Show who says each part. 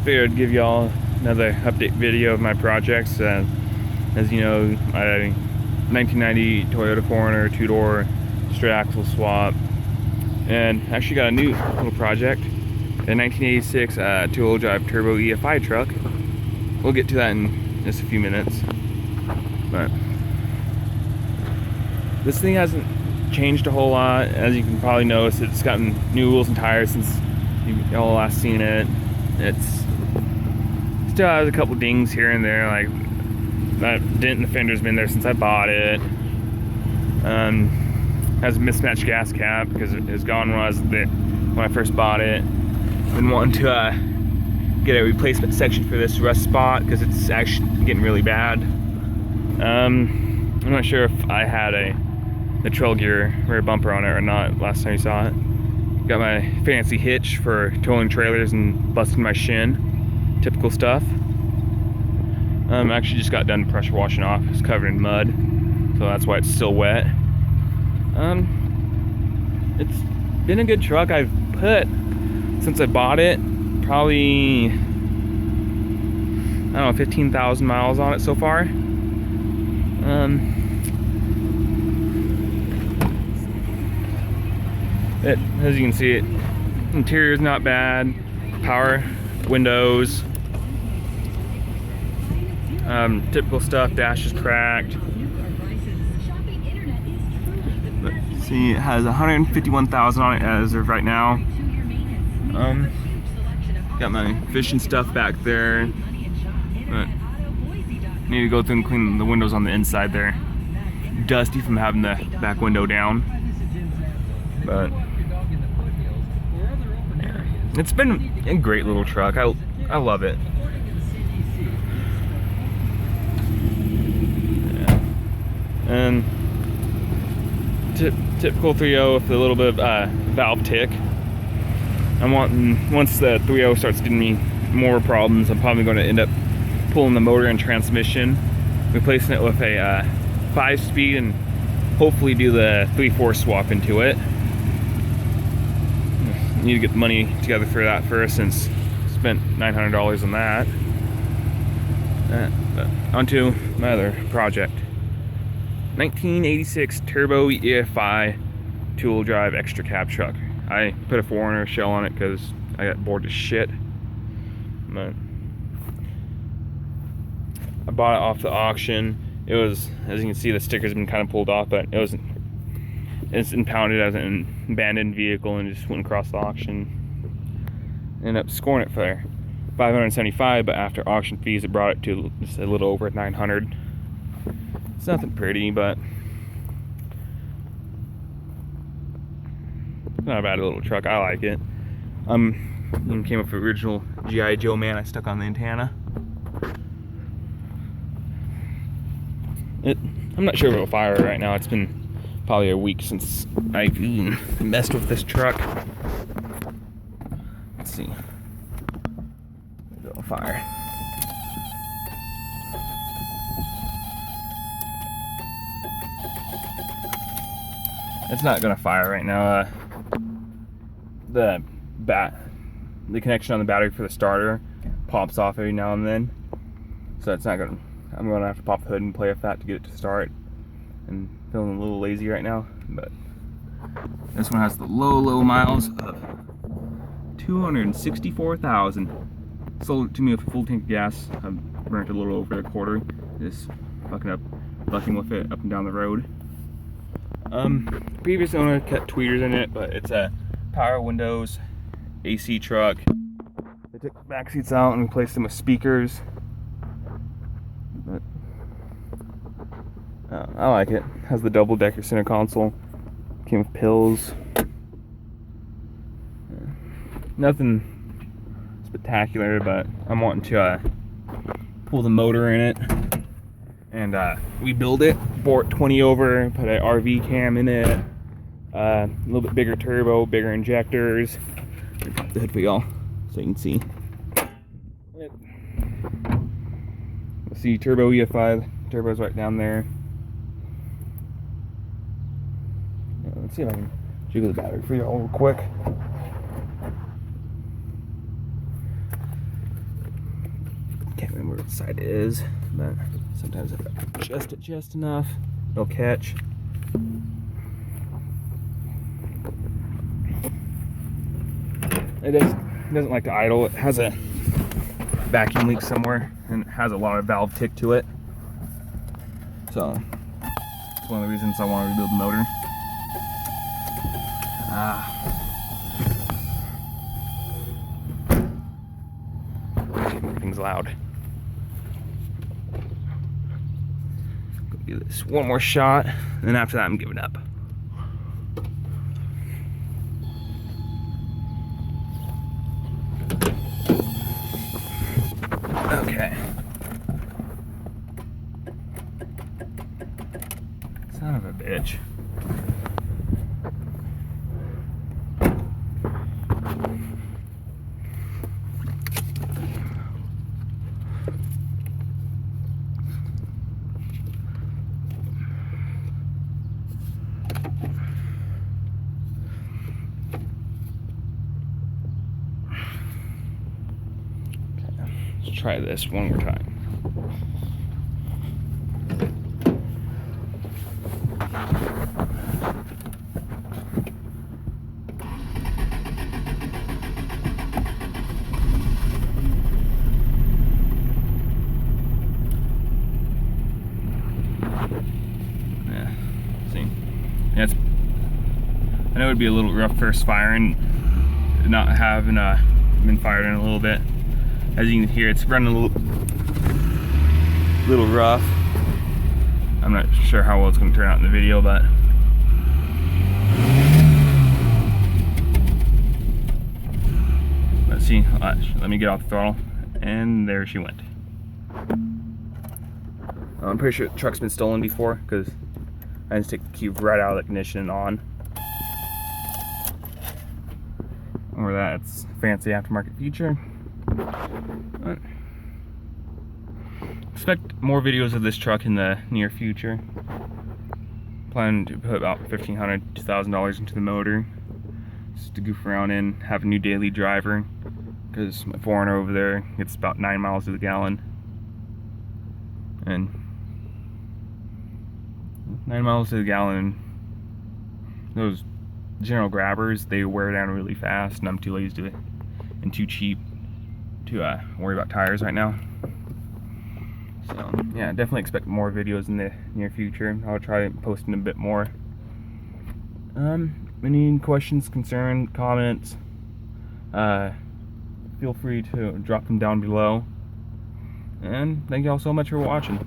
Speaker 1: Figured I'd give y'all another update video of my projects. As you know, I 1990 Toyota 4runner 2-door straight axle swap, and actually got a new little project, a 1986 two-wheel drive turbo EFI truck. We'll get to that in just a few minutes, but this thing hasn't changed a whole lot. As you can probably notice, it's gotten new wheels and tires since y'all last seen it. It's still has a couple dings here and there, like that dent in the fender's been there since I bought it. Has a mismatched gas cap because it was gone when I first bought it. Been wanting to get a replacement section for this rust spot because it's actually getting really bad. I'm not sure if I had the trail gear rear bumper on it or not last time you saw it. Got my fancy hitch for towing trailers and busting my shin. Typical stuff. Actually just got done pressure washing off. It's covered in mud, so that's why it's still wet. It's been a good truck. I've put, since I bought it, probably, I don't know, 15,000 miles on it so far. As you can see, interior is not bad. Power windows, typical stuff. Dash is cracked. Let's see, it has 151,000 on it as of right now. Got my fishing stuff back there, but need to go through and clean the windows on the inside there. Dusty from having the back window down, but yeah, it's been a great little truck. I love it. Yeah. And typical 3.0 with a little bit of valve tick. I'm wanting, once the 3.0 starts giving me more problems, I'm probably going to end up pulling the motor and transmission, replacing it with a 5-speed, and hopefully do the 3/4 swap into it. Need to get the money together for that first, since I spent $900 on that. But onto my other project. 1986 turbo EFI two-wheel drive extra cab truck. I put a 4runner shell on it because I got bored as shit. But I bought it off the auction. It was, as you can see, the sticker's been kind of pulled off, but it's impounded as an abandoned vehicle and just went across the auction. Ended up scoring it for $575, but after auction fees, it brought it to just a little over $900. It's nothing pretty, but it's not a bad little truck. I like it. It came up with the original G.I. Joe man I stuck on the antenna. I'm not sure if it'll fire right now. It's been probably a week since I've even messed with this truck. Let's see. It'll fire. It's not gonna fire right now. The connection on the battery for the starter pops off every now and then, so it's not gonna. I'm gonna have to pop the hood and play with that to get it to start. And feeling a little lazy right now, but this one has the low miles of 264,000. Sold it to me with a full tank of gas. I've burnt a little over a quarter, just bucking with it up and down the road. Previous owner kept tweeters in it, but it's a power windows AC truck. They took the back seats out and replaced them with speakers. But I like it. Has the double-decker center console. Came with pills. Nothing spectacular, but I'm wanting to pull the motor in it and rebuild it. Bore it 20 over, put an RV cam in it. A little bit bigger turbo, bigger injectors. Pop the hood for y'all so you can see. Let's see, turbo EFI. Turbo's right down there. Let's see if I can jiggle the battery for y'all real quick. Can't remember what side it is, but sometimes I adjust it just enough. It'll catch. It doesn't like to idle. It has a vacuum leak somewhere, and it has a lot of valve tick to it. So it's one of the reasons I want to rebuild the motor. Everything's loud. Do this one more shot, and then after that I'm giving up. Okay. Son of a bitch. Let's try this one more time. Yeah, see, yeah, I know it'd be a little rough first firing, not having been fired in a little bit. As you can hear, it's running a little rough. I'm not sure how well it's going to turn out in the video, but let's see. Let me get off the throttle, and there she went. I'm pretty sure the truck's been stolen before, because I just take the cube right out of the ignition and on. Or that's fancy aftermarket feature. Expect more videos of this truck in the near future. Plan to put about $1,500 to $2,000 into the motor, just to goof around in, have a new daily driver, because my 4runner over there gets about 9 miles to the gallon, and 9 miles to the gallon. Those general grabbers, they wear down really fast, and I'm too lazy to and too cheap to worry about tires right now. So yeah, definitely expect more videos in the near future. I'll try posting a bit more. Any questions, concerns, comments, feel free to drop them down below. And thank you all so much for watching.